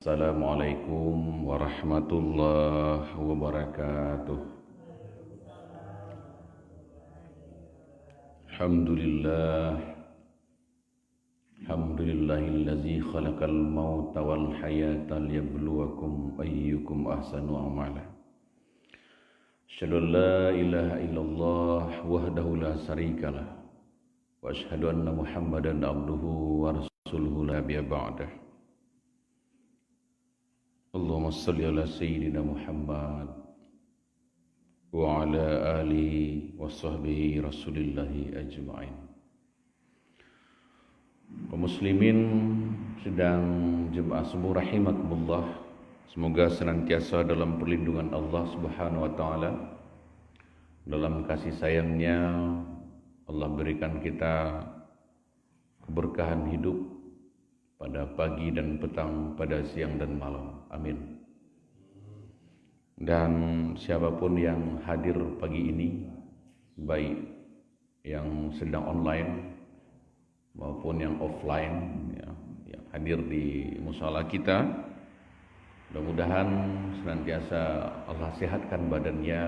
Assalamualaikum warahmatullahi wabarakatuh. Alhamdulillah, alhamdulillahillazi khalaqal mauta wal hayata liyabluwakum ayyukum ahsanu amala. Asyhadu an la ilaha illallah wahdahu la syarikalah wa asyhadu anna Muhammadan abduhu wa rasuluhu la nabiyya ba'dah. Allahumma salli ala Sayyidina Muhammad wa ala alihi wa sahbihi rasulillahi ajma'in. Kaum muslimin sedang jemaah semua rahimakumullah, semoga senantiasa dalam perlindungan Allah Subhanahu wa taala. Dalam kasih sayangnya Allah berikan kita keberkahan hidup pada pagi dan petang, pada siang dan malam. Amin. Dan siapapun yang hadir pagi ini, baik yang sedang online maupun yang offline, yang hadir di musala kita, mudah-mudahan senantiasa Allah sehatkan badannya,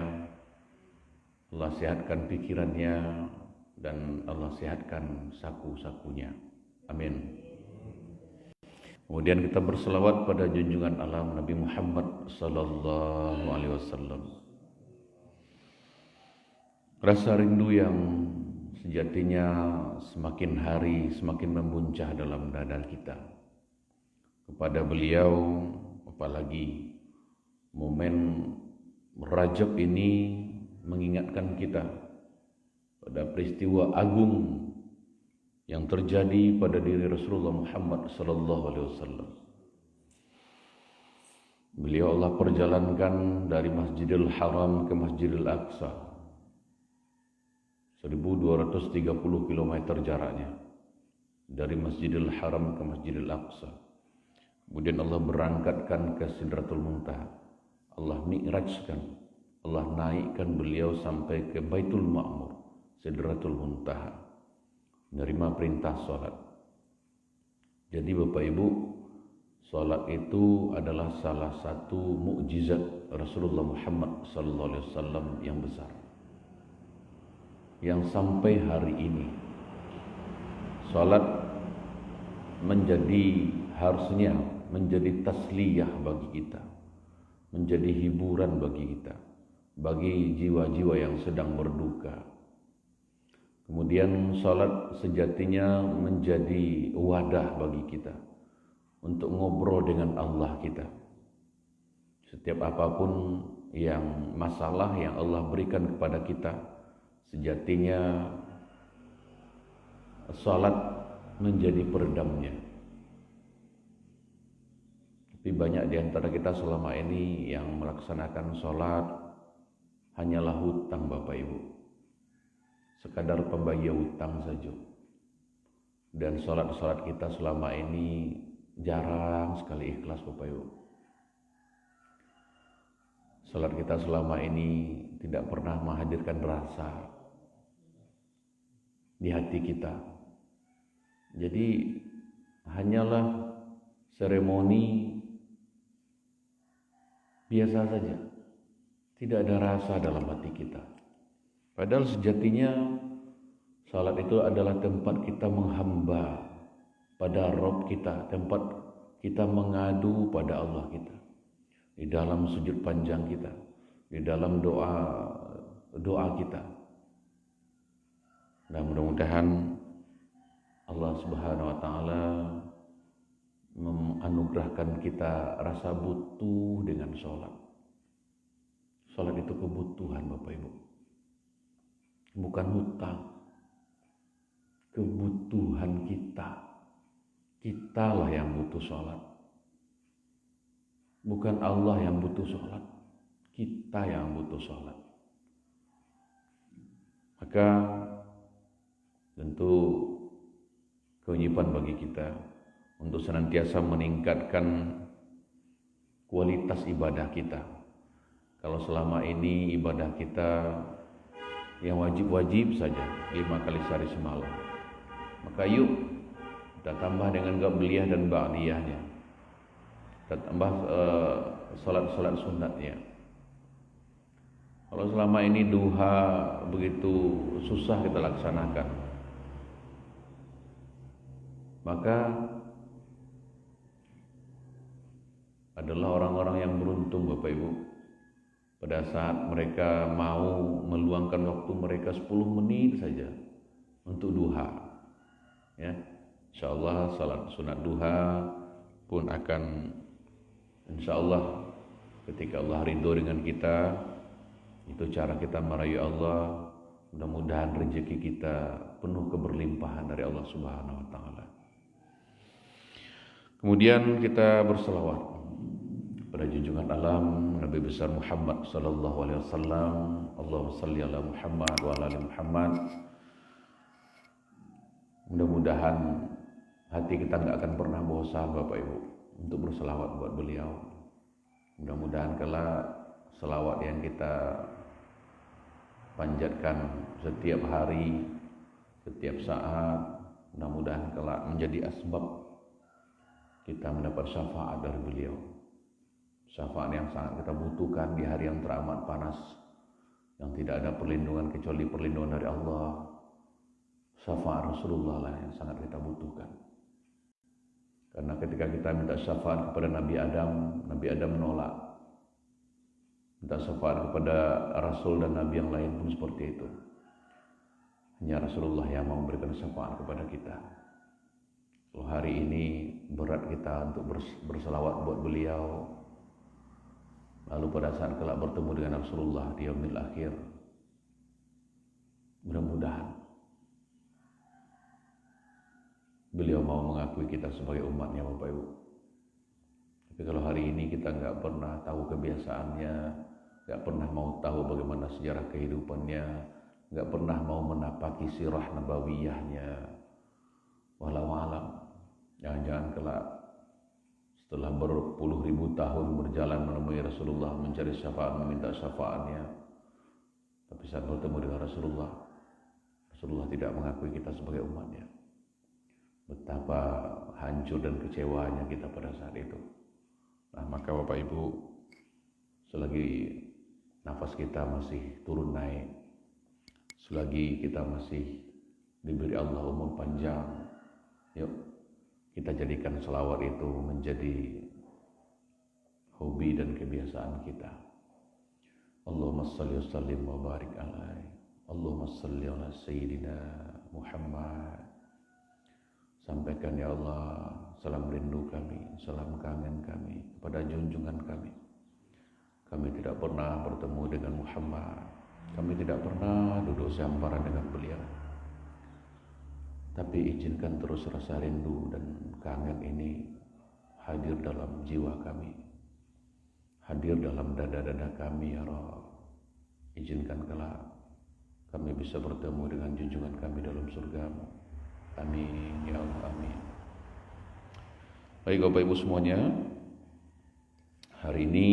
Allah sehatkan pikirannya, dan Allah sehatkan saku-sakunya. Amin. Kemudian kita berselawat pada junjungan alam Nabi Muhammad sallallahu alaihi wasallam. Rasa rindu yang sejatinya semakin hari semakin membuncah dalam dada kita kepada beliau, apalagi momen Rajab ini mengingatkan kita pada peristiwa agung yang terjadi pada diri Rasulullah Muhammad sallallahu alaihi wasallam. Beliau Allah perjalankan dari Masjidil Haram ke Masjidil Aqsa, 1230 km jaraknya dari Masjidil Haram ke Masjidil Aqsa. Kemudian Allah berangkatkan ke Sidratul Muntaha, Allah mi'rajkan, Allah naikkan beliau sampai ke Baitul Ma'mur, Sidratul Muntaha, menerima perintah sholat. Jadi Bapak Ibu, sholat itu adalah salah satu mukjizat Rasulullah Muhammad SAW yang besar, yang sampai hari ini sholat harusnya menjadi tasliyah bagi kita, menjadi hiburan bagi kita, bagi jiwa-jiwa yang sedang berduka. Kemudian salat sejatinya menjadi wadah bagi kita untuk ngobrol dengan Allah kita. Setiap apapun yang masalah yang Allah berikan kepada kita, sejatinya salat menjadi peredamnya. Tapi banyak di antara kita selama ini yang melaksanakan salat hanyalah hutang, Bapak Ibu. Sekadar pembayar hutang saja. Dan salat-salat kita selama ini jarang sekali ikhlas, Bapak Ibu. Salat kita selama ini tidak pernah menghadirkan rasa di hati kita. Jadi hanyalah seremoni biasa saja. Tidak ada rasa dalam hati kita. Padahal sejatinya salat itu adalah tempat kita menghamba pada Rabb kita, tempat kita mengadu pada Allah kita. Di dalam sujud panjang kita, di dalam doa kita. Dan mudah-mudahan Allah Subhanahu wa taala menganugerahkan kita rasa butuh dengan salat. Salat itu kebutuhan, Bapak Ibu. Bukan hutang, kebutuhan kita. Kitalah yang butuh sholat, bukan Allah yang butuh sholat, kita yang butuh sholat. Maka tentu kewajiban bagi kita untuk senantiasa meningkatkan kualitas ibadah kita. Kalau selama ini ibadah kita yang wajib-wajib saja 5 kali sehari semalam, maka yuk kita tambah dengan qabliyah dan ba'diyahnya. tambah salat-salat sunatnya. Kalau selama ini duha begitu susah kita laksanakan, maka adalah orang-orang yang beruntung Bapak Ibu. Pada saat mereka mau meluangkan waktu mereka 10 menit saja untuk duha, ya, insyaallah salat sunat duha pun akan, insyaallah ketika Allah ridho dengan kita, itu cara kita merayu Allah. Mudah-mudahan rezeki kita penuh keberlimpahan dari Allah Subhanahu wa taala. Kemudian kita berselawat pada junjungan alam Nabi besar Muhammad sallallahu alaihi wasallam. Allahumma shalli ala Muhammad wa ala ali Muhammad. Mudah-mudahan hati kita enggak akan pernah bosan Bapak Ibu untuk berselawat buat beliau. Mudah-mudahan kelak selawat yang kita panjatkan setiap hari, setiap saat, mudah-mudahan kelak menjadi asbab kita mendapat syafaat dari beliau. Syafaat yang sangat kita butuhkan di hari yang teramat panas, yang tidak ada perlindungan kecuali perlindungan dari Allah. Syafaat Rasulullah lah yang sangat kita butuhkan. Karena ketika kita minta syafaat kepada Nabi Adam menolak. Minta syafaat kepada Rasul dan Nabi yang lain pun seperti itu. Hanya Rasulullah yang mau memberikan syafaat kepada kita. Kalau hari ini berat kita untuk berselawat buat beliau, lalu pada saat kelak bertemu dengan Rasulullah di yaumil akhir, mudah-mudahan beliau mau mengakui kita sebagai umatnya Bapak Ibu. Tapi kalau hari ini kita nggak pernah tahu kebiasaannya, nggak pernah mau tahu bagaimana sejarah kehidupannya, nggak pernah mau menapaki sirah nabawiyahnya, walau alam, jangan-jangan kelak setelah berpuluh ribu tahun berjalan menemui Rasulullah, mencari syafaat, meminta syafaatnya, tapi saat bertemu dengan Rasulullah tidak mengakui kita sebagai umatnya. Betapa hancur dan kecewanya kita pada saat itu. Nah, maka Bapak Ibu, selagi nafas kita masih turun naik, selagi kita masih diberi Allah umur panjang, yuk kita jadikan selawat itu menjadi hobi dan kebiasaan kita. Allahumma shalli wa sallim wa barik alaihi. Allahumma shalli ala sayyidina Muhammad. Sampaikan ya Allah salam rindu kami, salam kangen kami kepada junjungan kami. Kami tidak pernah bertemu dengan Muhammad, kami tidak pernah duduk sehamparan dengan beliau. Tapi izinkan terus rasa rindu dan kangen ini hadir dalam jiwa kami, hadir dalam dada-dada kami ya Rabb. Izinkan kelak kami bisa bertemu dengan junjungan kami dalam surga-Mu. Amin ya Allah, amin. Baik Bapak Ibu semuanya, hari ini,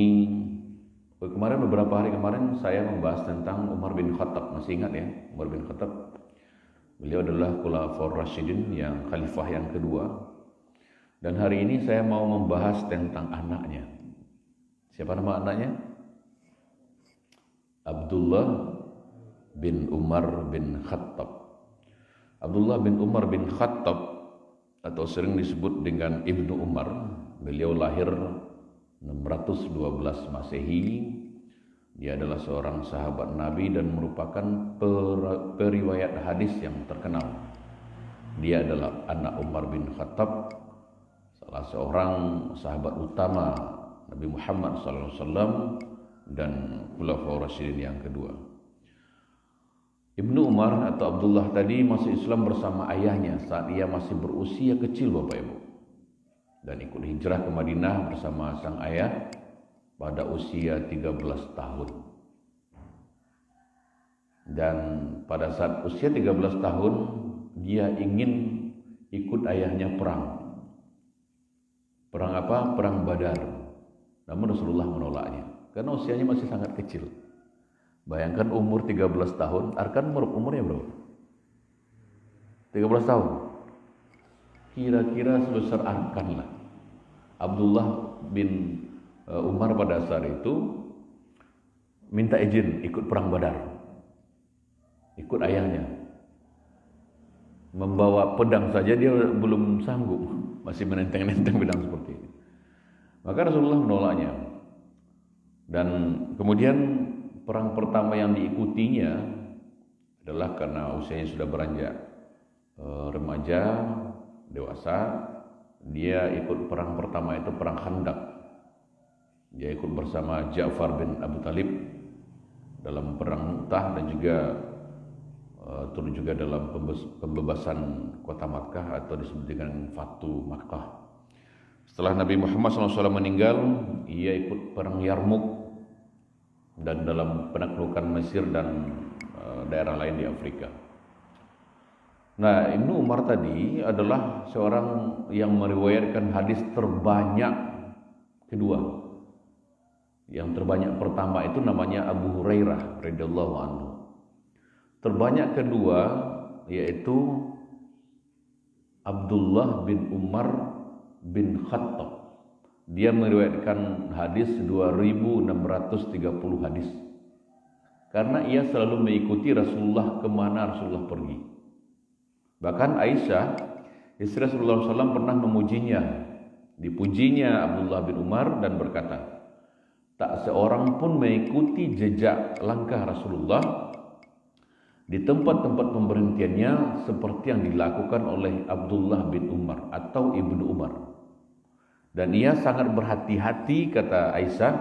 beberapa hari kemarin saya membahas tentang Umar bin Khattab. Masih ingat ya, Umar bin Khattab? Beliau adalah Khulafaur Rasyidin, yang khalifah yang kedua. Dan hari ini saya mau membahas tentang anaknya. Siapa nama anaknya? Abdullah bin Umar bin Khattab. Abdullah bin Umar bin Khattab atau sering disebut dengan Ibnu Umar. Beliau lahir 612 Masehi. Dia adalah seorang sahabat Nabi dan merupakan periwayat hadis yang terkenal. Dia adalah anak Umar bin Khattab, salah seorang sahabat utama Nabi Muhammad SAW dan Khulafaur Rasyidin yang kedua. Ibnu Umar atau Abdullah tadi masuk Islam bersama ayahnya saat ia masih berusia kecil Bapak Ibu, dan ikut hijrah ke Madinah bersama sang ayah pada usia 13 tahun. Dan pada saat usia 13 tahun dia ingin ikut ayahnya perang. Perang apa? Perang Badar. Namun Rasulullah menolaknya karena usianya masih sangat kecil. Bayangkan umur 13 tahun, Arkan umurnya berapa? 13 tahun. Kira-kira sebesar Arkan lah. Abdullah bin Umar pada saat itu minta izin ikut perang Badar. Ikut ayahnya. Membawa pedang saja dia belum sanggup, masih menenteng-nenteng pedang seperti ini. Maka Rasulullah menolaknya. Dan kemudian perang pertama yang diikutinya adalah karena usianya sudah beranjak remaja, dewasa, dia ikut perang pertama itu perang Khandaq. Dia ikut bersama Ja'far bin Abu Talib dalam perang Mu'tah dan juga turut juga dalam pembebasan kota Makkah atau disebut dengan Fatu Makkah. Setelah Nabi Muhammad SAW meninggal, ia ikut perang Yarmuk dan dalam penaklukan Mesir dan daerah lain di Afrika. Nah, Ibnu Umar tadi adalah seorang yang meriwayatkan hadis terbanyak kedua. Yang terbanyak pertama itu namanya Abu Hurairah radhiyallahu anhu. Terbanyak kedua yaitu Abdullah bin Umar bin Khattab. Dia meriwayatkan hadis 2630 hadis. Karena ia selalu mengikuti Rasulullah kemana Rasulullah pergi. Bahkan Aisyah, istri Rasulullah SAW pernah memujinya. Dipujinya Abdullah bin Umar dan berkata, tak seorang pun mengikuti jejak langkah Rasulullah di tempat-tempat pemberhentiannya seperti yang dilakukan oleh Abdullah bin Umar atau Ibnu Umar. Dan ia sangat berhati-hati, kata Aisyah,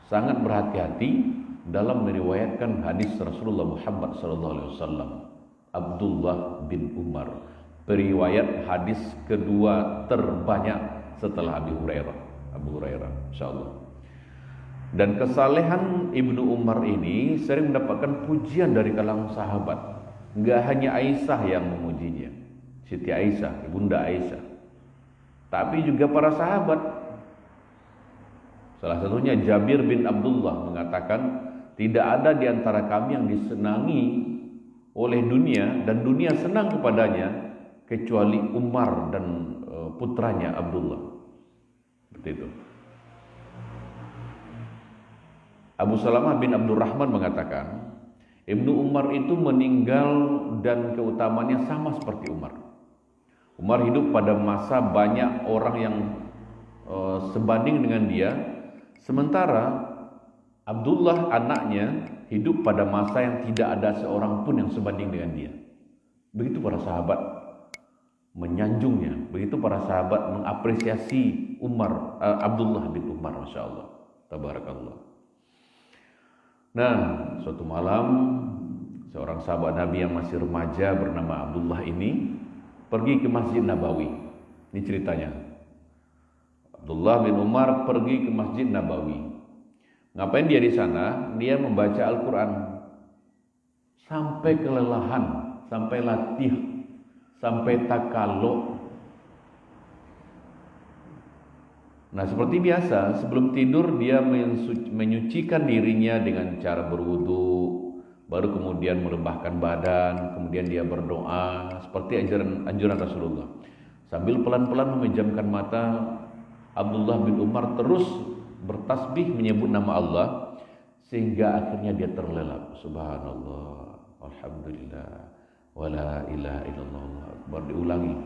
sangat berhati-hati dalam meriwayatkan hadis Rasulullah Muhammad SAW. Abdullah bin Umar, periwayat hadis kedua terbanyak setelah Abu Hurairah, insyaallah. Dan kesalehan Ibnu Umar ini sering mendapatkan pujian dari kalangan sahabat. Enggak hanya Aisyah yang memujinya, Siti Aisyah, Ibunda Aisyah, tapi juga para sahabat. Salah satunya Jabir bin Abdullah mengatakan, tidak ada di antara kami yang disenangi oleh dunia dan dunia senang kepadanya kecuali Umar dan putranya Abdullah. Seperti itu. Abu Salamah bin Abdurrahman mengatakan, Ibnu Umar itu meninggal dan keutamaannya sama seperti Umar. Umar hidup pada masa banyak orang yang sebanding dengan dia, sementara Abdullah anaknya hidup pada masa yang tidak ada seorang pun yang sebanding dengan dia. Begitu para sahabat menyanjungnya, begitu para sahabat mengapresiasi Abdullah bin Umar, Masya Allah, tabarakallah. Nah, suatu malam seorang sahabat Nabi yang masih remaja bernama Abdullah ini pergi ke Masjid Nabawi. Ini ceritanya. Abdullah bin Umar pergi ke Masjid Nabawi. Ngapain dia di sana? Dia membaca Al-Quran sampai kelelahan, sampai latih, sampai takaluk. Nah, seperti biasa, sebelum tidur dia menyucikan dirinya dengan cara berwudu, baru kemudian melembahkan badan, kemudian dia berdoa seperti anjuran Rasulullah. Sambil pelan-pelan memejamkan mata, Abdullah bin Umar terus bertasbih menyebut nama Allah sehingga akhirnya dia terlelap. Subhanallah, alhamdulillah, wala ilaha illallah, akbar, diulangi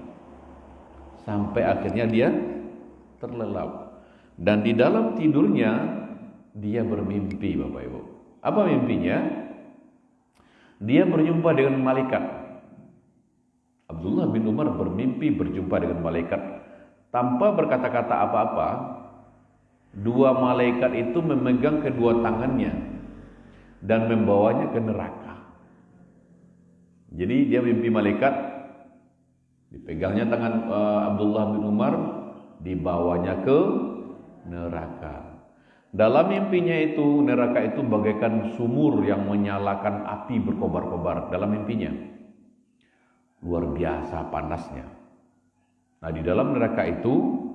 sampai akhirnya dia terlelap. Dan di dalam tidurnya dia bermimpi, Bapak Ibu. Apa mimpinya? Dia berjumpa dengan malaikat. Abdullah bin Umar bermimpi berjumpa dengan malaikat tanpa berkata-kata apa-apa. Dua malaikat itu memegang kedua tangannya dan membawanya ke neraka. Jadi dia mimpi malaikat, dipegangnya tangan Abdullah bin Umar, dibawanya ke neraka. Dalam mimpinya itu, neraka itu bagaikan sumur yang menyalakan api berkobar-kobar dalam mimpinya. Luar biasa panasnya. Nah, di dalam neraka itu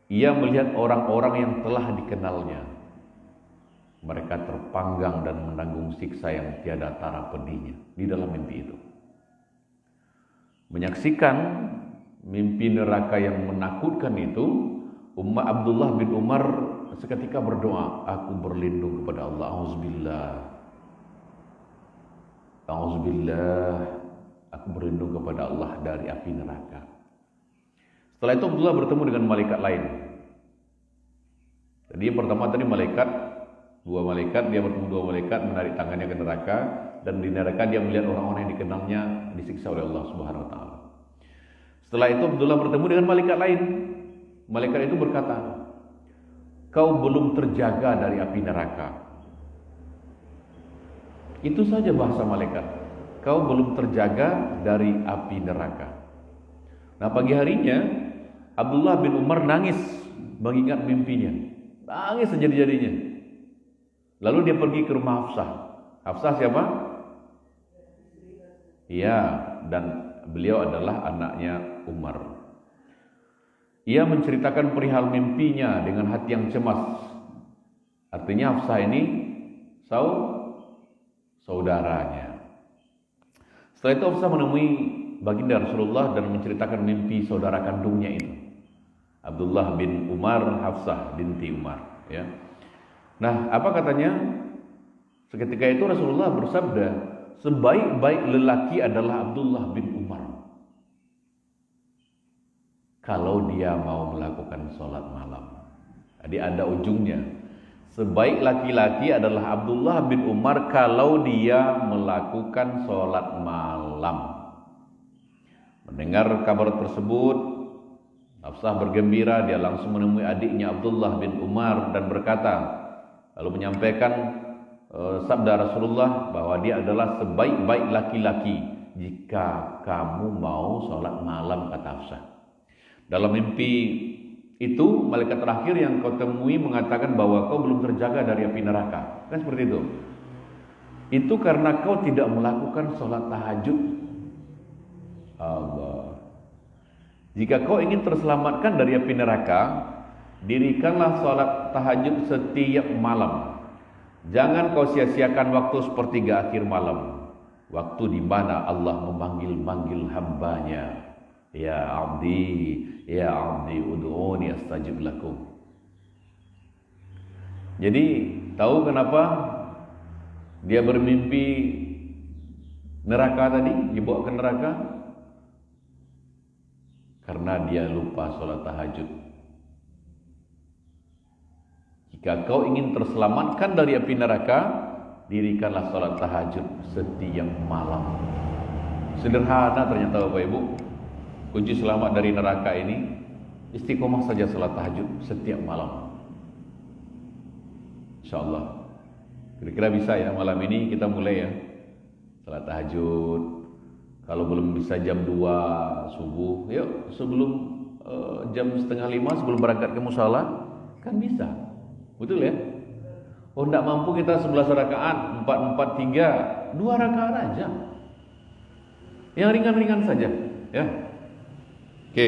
ia melihat orang-orang yang telah dikenalnya. Mereka terpanggang dan menanggung siksa yang tiada tara pedihnya di dalam mimpi itu. Menyaksikan mimpi neraka yang menakutkan itu, Abdullah bin Umar seketika berdoa, aku berlindung kepada Allah. Auzubillah, aku berlindung kepada Allah dari api neraka. Setelah itu Abdullah bertemu dengan malaikat lain. Jadi yang pertama tadi dua malaikat, dia bertemu dua malaikat menarik tangannya ke neraka, dan di neraka dia melihat orang-orang yang dikenalnya disiksa oleh Allah Subhanahu wa taala. Setelah itu Abdullah bertemu dengan malaikat lain. Malaikat itu berkata, kau belum terjaga dari api neraka. Itu saja bahasa malaikat. Kau belum terjaga dari api neraka. Nah, pagi harinya Abdullah bin Umar nangis mengingat mimpinya. Nangis sejadi-jadinya. Lalu dia pergi ke rumah Hafsah. Hafsah siapa? Iya, dan beliau adalah anaknya Umar. Ia menceritakan perihal mimpinya dengan hati yang cemas. Artinya Hafsah ini saudaranya. Setelah itu Hafsah menemui baginda Rasulullah dan menceritakan mimpi saudara kandungnya itu, Abdullah bin Umar, Hafsah binti Umar. Ya. Nah, apa katanya? Seketika itu Rasulullah bersabda, sebaik-baik lelaki adalah Abdullah bin Umar kalau dia mau melakukan sholat malam. Jadi ada ujungnya. Sebaik laki-laki adalah Abdullah bin Umar kalau dia melakukan sholat malam. Mendengar kabar tersebut, Hafsah bergembira. Dia langsung menemui adiknya Abdullah bin Umar dan berkata, lalu menyampaikan sabda Rasulullah bahwa dia adalah sebaik-baik laki-laki jika kamu mau sholat malam, kata Hafsah. Dalam mimpi itu, malaikat terakhir yang kau temui mengatakan bahwa kau belum terjaga dari api neraka. Kan seperti itu. Itu karena kau tidak melakukan sholat tahajud. Allah. Jika kau ingin terselamatkan dari api neraka, dirikanlah sholat tahajud setiap malam. Jangan kau sia-siakan waktu sepertiga akhir malam, waktu di mana Allah memanggil-manggil hambanya. Ya abdi ud'uni astajib lakum. Jadi tahu kenapa dia bermimpi neraka tadi, dibawa ke neraka? Karena dia lupa sholat tahajud. Jika kau ingin terselamatkan dari api neraka, dirikanlah sholat tahajud setiap malam. Sederhana ternyata Bapak Ibu. Kunci selamat dari neraka ini, istiqomah saja salat tahajud setiap malam. InsyaAllah. Kira-kira bisa ya malam ini kita mulai ya. Salat tahajud. Kalau belum bisa jam 2 subuh, yuk sebelum jam 4:30 sebelum berangkat ke musala, kan bisa. Betul ya? Oh, tidak mampu kita 11 rakaat, 4-4-3, 2 rakaat aja. Yang ringan-ringan saja, ya. Oke.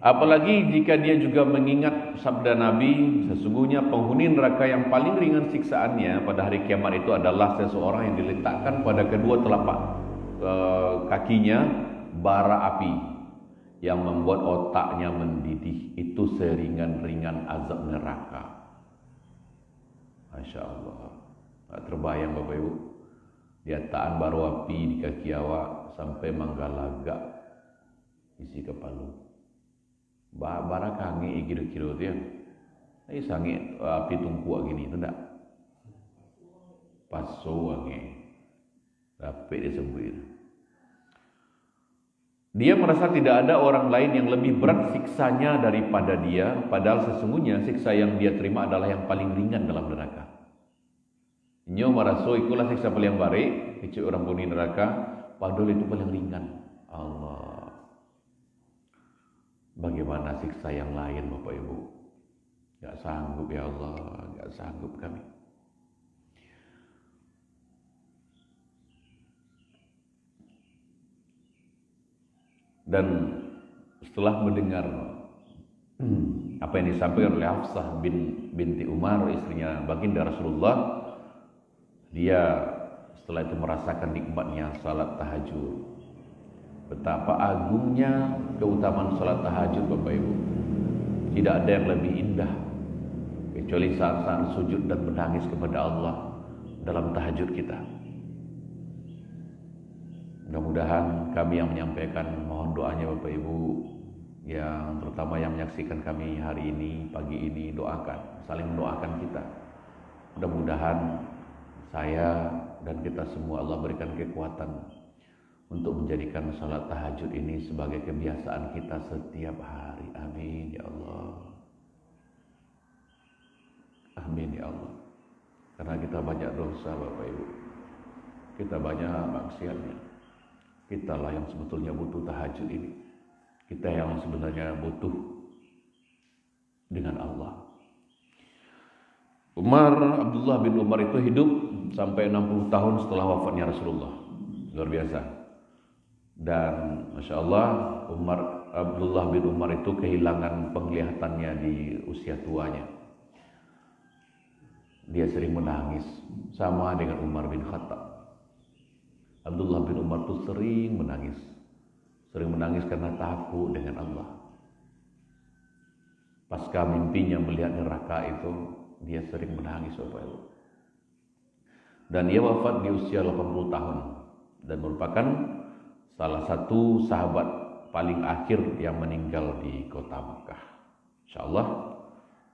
Apalagi jika dia juga mengingat sabda Nabi, sesungguhnya penghuni neraka yang paling ringan siksaannya pada hari kiamat itu adalah seseorang yang diletakkan pada kedua telapak kakinya bara api yang membuat otaknya mendidih. Itu seringan-ringan azab neraka. Masya Allah. Tidak terbayang Bapak Ibu. Dia taan baru api di kaki awak sampai manggalaga isi kepalu. Bara kange kira-kira tu ya. Ini sange api tungku gini tu tak. Paso ange. Rapid dia sebut. Dia merasa tidak ada orang lain yang lebih berat siksanya daripada dia, padahal sesungguhnya siksa yang dia terima adalah yang paling ringan dalam neraka. Nyo maraso ikulah siksa paling baik, kecil orang penghuni neraka, padahal itu paling ringan. Allah. Bagaimana siksa yang lain Bapak Ibu? Gak sanggup ya Allah, gak sanggup kami. Dan setelah mendengar apa yang disampaikan oleh Hafsah binti Umar, istrinya baginda Rasulullah, dia setelah itu merasakan nikmatnya salat tahajud. betapa agungnya keutamaan salat tahajud Bapak Ibu. Tidak ada yang lebih indah kecuali saat-saat sujud dan menangis kepada Allah dalam tahajud kita. Mudah-mudahan kami yang menyampaikan mohon doanya Bapak Ibu, yang terutama yang menyaksikan kami hari ini, pagi ini, doakan, saling mendoakan kita. Mudah-mudahan saya dan kita semua Allah berikan kekuatan untuk menjadikan salat tahajud ini sebagai kebiasaan kita setiap hari. Amin ya Allah. Amin ya Allah. Karena kita banyak dosa Bapak Ibu, kita banyak maksiatnya. Kitalah yang sebetulnya butuh tahajud ini. Kita yang sebenarnya butuh dengan Allah. Abdullah bin Umar itu hidup sampai 60 tahun setelah wafatnya Rasulullah. Luar biasa. Dan Masya Allah, Abdullah bin Umar itu kehilangan penglihatannya di usia tuanya. Dia sering menangis, sama dengan Umar bin Khattab. Abdullah bin Umar itu sering menangis karena takut dengan Allah. Pasca mimpinya melihat neraka itu, dia sering menangis Bapak Ibu. Dan dia wafat di usia 80 tahun dan merupakan salah satu sahabat paling akhir yang meninggal di kota Makkah. Insyaallah,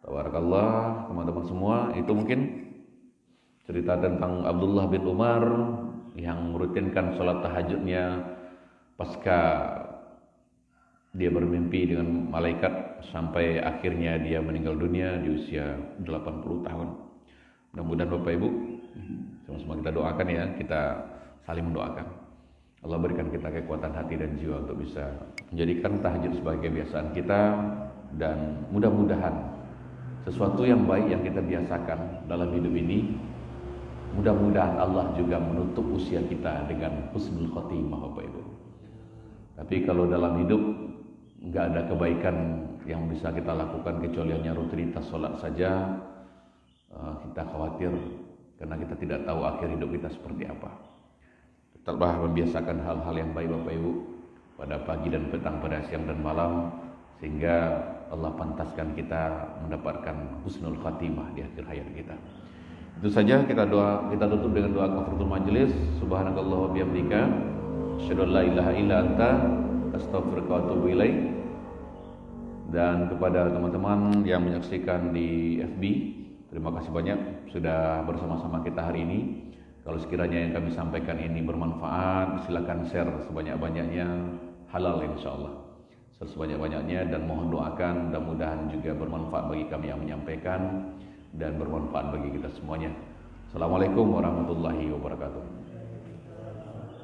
tabarakallah teman-teman semua, itu mungkin cerita tentang Abdullah bin Umar yang merutinkan sholat tahajudnya pasca dia bermimpi dengan malaikat sampai akhirnya dia meninggal dunia di usia 80 tahun. Mudah-mudahan Bapak Ibu sama-sama kita doakan ya, kita saling mendoakan. Allah berikan kita kekuatan hati dan jiwa untuk bisa menjadikan tahajud sebagai kebiasaan kita, dan mudah-mudahan sesuatu yang baik yang kita biasakan dalam hidup ini, mudah-mudahan Allah juga menutup usia kita dengan husnul khotimah Bapak Ibu. Tapi kalau dalam hidup nggak ada kebaikan yang bisa kita lakukan kecuali hanya rutinitas sholat saja, kita khawatir karena kita tidak tahu akhir hidup kita seperti apa. Tetaplah membiasakan hal-hal yang baik Bapak Ibu pada pagi dan petang, pada siang dan malam, sehingga Allah pantaskan kita mendapatkan husnul khatimah di akhir hayat kita. Itu saja, kita tutup dengan doa kafaratul majelis. Subhanakallah wa bihamdika, asyhadu an la ilaha illa anta, astaghfiruka wa atubu ilaik. Dan kepada teman-teman yang menyaksikan di FB, terima kasih banyak sudah bersama-sama kita hari ini. Kalau sekiranya yang kami sampaikan ini bermanfaat, silakan share sebanyak-banyaknya, halal insyaallah. Share sebanyak-banyaknya, dan mohon doakan mudah-mudahan juga bermanfaat bagi kami yang menyampaikan dan bermanfaat bagi kita semuanya. Assalamualaikum warahmatullahi wabarakatuh.